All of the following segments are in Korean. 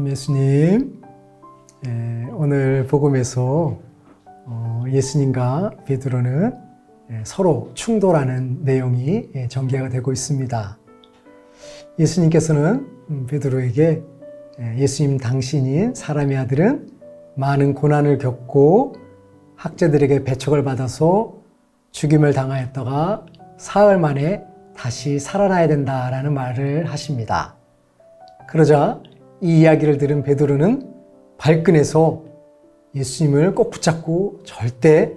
참 예수님, 오늘 복음에서 예수님과 베드로는 서로 충돌하는 내용이 전개가 되고 있습니다. 예수님께서는 베드로에게 예수님 당신인 사람의 아들은 많은 고난을 겪고 학자들에게 배척을 받아서 죽임을 당하였다가 사흘 만에 다시 살아나야 된다라는 말을 하십니다. 그러자 이 이야기를 들은 베드로는 발끈해서 예수님을 꼭 붙잡고 절대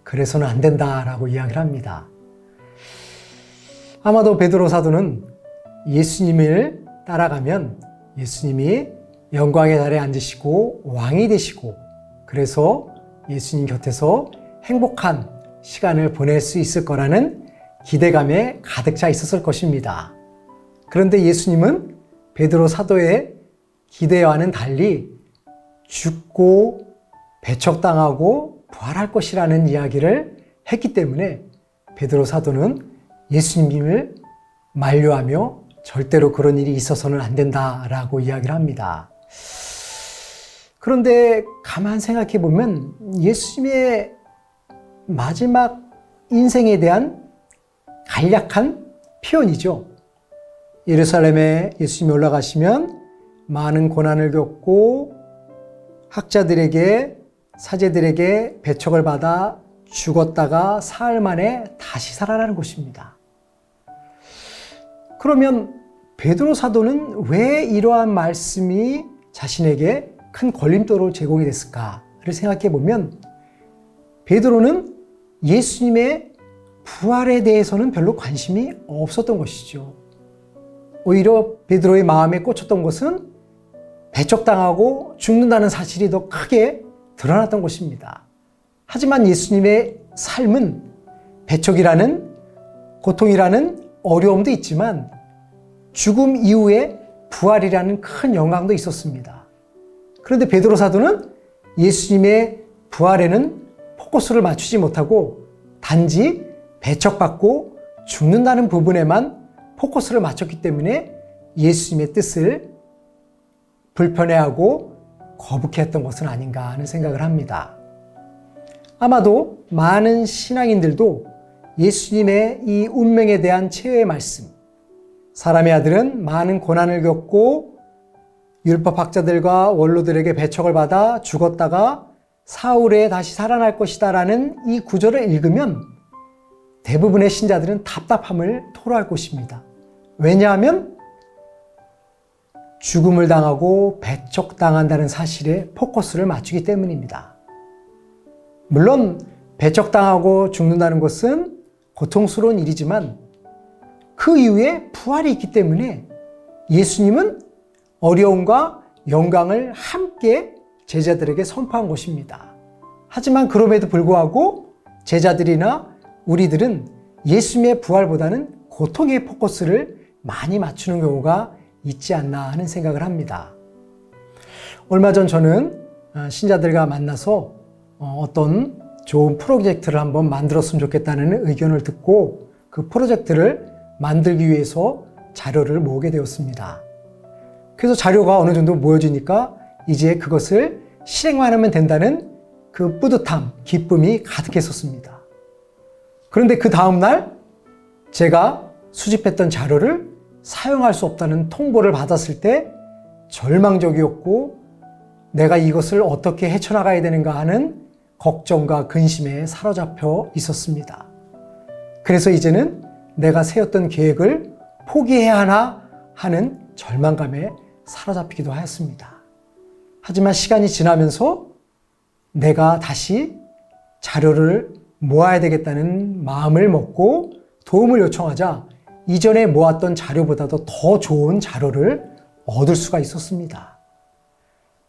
그래서는 안 된다라고 이야기를 합니다. 아마도 베드로 사도는 예수님을 따라가면 예수님이 영광의 자리에 앉으시고 왕이 되시고 그래서 예수님 곁에서 행복한 시간을 보낼 수 있을 거라는 기대감에 가득 차 있었을 것입니다. 그런데 예수님은 베드로 사도의 기대와는 달리 죽고 배척당하고 부활할 것이라는 이야기를 했기 때문에 베드로 사도는 예수님을 만류하며 절대로 그런 일이 있어서는 안 된다라고 이야기를 합니다. 그런데 가만 생각해 보면 예수님의 마지막 인생에 대한 간략한 표현이죠. 예루살렘에 예수님이 올라가시면 많은 고난을 겪고 학자들에게 사제들에게 배척을 받아 죽었다가 사흘 만에 다시 살아나는 것입니다. 그러면 베드로 사도는 왜 이러한 말씀이 자신에게 큰 걸림돌을 제공이 됐을까를 생각해 보면 베드로는 예수님의 부활에 대해서는 별로 관심이 없었던 것이죠. 오히려 베드로의 마음에 꽂혔던 것은 배척당하고 죽는다는 사실이 더 크게 드러났던 것입니다. 하지만 예수님의 삶은 배척이라는 고통이라는 어려움도 있지만 죽음 이후에 부활이라는 큰 영광도 있었습니다. 그런데 베드로 사도는 예수님의 부활에는 포커스를 맞추지 못하고 단지 배척받고 죽는다는 부분에만 포커스를 맞췄기 때문에 예수님의 뜻을 불편해하고 거북해했던 것은 아닌가 하는 생각을 합니다. 아마도 많은 신앙인들도 예수님의 이 운명에 대한 최후의 말씀, 사람의 아들은 많은 고난을 겪고 율법학자들과 원로들에게 배척을 받아 죽었다가 사흘에 다시 살아날 것이다 라는 이 구절을 읽으면 대부분의 신자들은 답답함을 토로할 것입니다. 왜냐하면 죽음을 당하고 배척당한다는 사실에 포커스를 맞추기 때문입니다. 물론 배척당하고 죽는다는 것은 고통스러운 일이지만 그 이후에 부활이 있기 때문에 예수님은 어려움과 영광을 함께 제자들에게 선포한 것입니다. 하지만 그럼에도 불구하고 제자들이나 우리들은 예수님의 부활보다는 고통의 포커스를 많이 맞추는 경우가 있지 않나 하는 생각을 합니다. 얼마 전 저는 신자들과 만나서 어떤 좋은 프로젝트를 한번 만들었으면 좋겠다는 의견을 듣고 그 프로젝트를 만들기 위해서 자료를 모으게 되었습니다. 그래서 자료가 어느 정도 모여지니까 이제 그것을 실행만 하면 된다는 그 뿌듯함, 기쁨이 가득했었습니다. 그런데 그 다음날 제가 수집했던 자료를 사용할 수 없다는 통보를 받았을 때 절망적이었고 내가 이것을 어떻게 헤쳐나가야 되는가 하는 걱정과 근심에 사로잡혀 있었습니다. 그래서 이제는 내가 세웠던 계획을 포기해야 하나 하는 절망감에 사로잡히기도 하였습니다. 하지만 시간이 지나면서 내가 다시 자료를 모아야 되겠다는 마음을 먹고 도움을 요청하자 이전에 모았던 자료보다도 더 좋은 자료를 얻을 수가 있었습니다.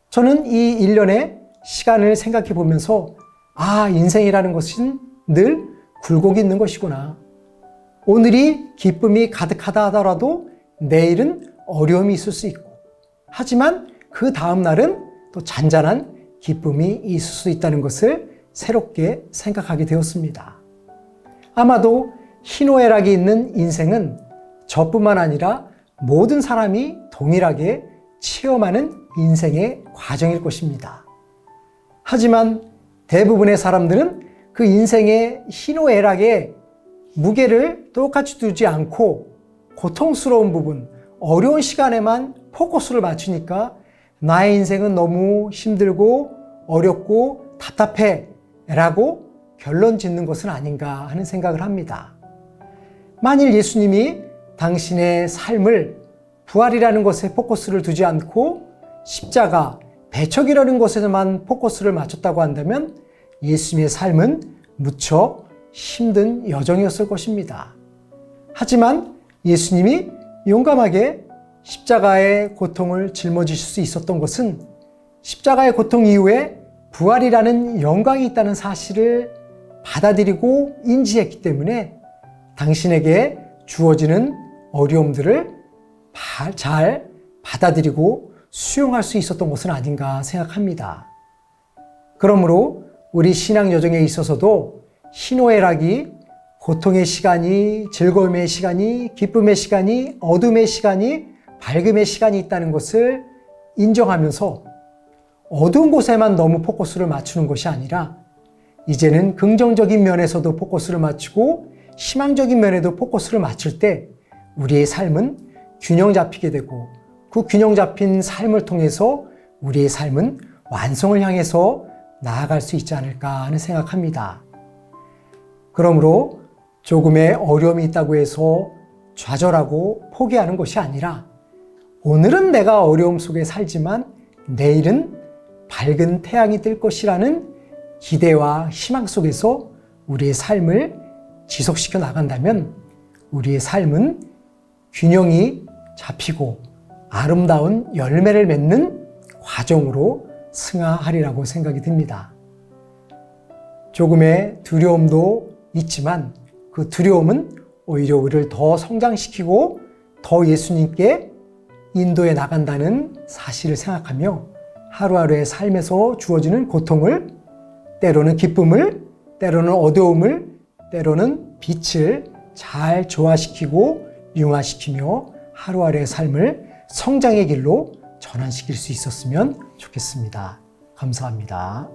저는 이 일련의 시간을 생각해 보면서 인생이라는 것은 늘 굴곡이 있는 것이구나. 오늘이 기쁨이 가득하다 하더라도 내일은 어려움이 있을 수 있고 하지만 그 다음 날은 또 잔잔한 기쁨이 있을 수 있다는 것을 새롭게 생각하게 되었습니다. 아마도 희노애락이 있는 인생은 저뿐만 아니라 모든 사람이 동일하게 체험하는 인생의 과정일 것입니다. 하지만 대부분의 사람들은 그 인생의 희노애락에 무게를 똑같이 두지 않고 고통스러운 부분, 어려운 시간에만 포커스를 맞추니까 나의 인생은 너무 힘들고 어렵고 답답해 라고 결론 짓는 것은 아닌가 하는 생각을 합니다. 만일 예수님이 당신의 삶을 부활이라는 것에 포커스를 두지 않고 십자가, 배척이라는 것에만 포커스를 맞췄다고 한다면 예수님의 삶은 무척 힘든 여정이었을 것입니다. 하지만 예수님이 용감하게 십자가의 고통을 짊어지실 수 있었던 것은 십자가의 고통 이후에 부활이라는 영광이 있다는 사실을 받아들이고 인지했기 때문에 당신에게 주어지는 어려움들을 잘 받아들이고 수용할 수 있었던 것은 아닌가 생각합니다. 그러므로 우리 신앙 여정에 있어서도 희노애락이 고통의 시간이, 즐거움의 시간이, 기쁨의 시간이, 어둠의 시간이, 밝음의 시간이 있다는 것을 인정하면서 어두운 곳에만 너무 포커스를 맞추는 것이 아니라 이제는 긍정적인 면에서도 포커스를 맞추고 희망적인 면에도 포커스를 맞출 때 우리의 삶은 균형 잡히게 되고 그 균형 잡힌 삶을 통해서 우리의 삶은 완성을 향해서 나아갈 수 있지 않을까 하는 생각합니다. 그러므로 조금의 어려움이 있다고 해서 좌절하고 포기하는 것이 아니라 오늘은 내가 어려움 속에 살지만 내일은 밝은 태양이 뜰 것이라는 기대와 희망 속에서 우리의 삶을 지속시켜 나간다면 우리의 삶은 균형이 잡히고 아름다운 열매를 맺는 과정으로 승화하리라고 생각이 듭니다. 조금의 두려움도 있지만 그 두려움은 오히려 우리를 더 성장시키고 더 예수님께 인도해 나간다는 사실을 생각하며 하루하루의 삶에서 주어지는 고통을, 때로는 기쁨을, 때로는 어려움을, 때로는 빛을 잘 조화시키고 융화시키며 하루하루의 삶을 성장의 길로 전환시킬 수 있었으면 좋겠습니다. 감사합니다.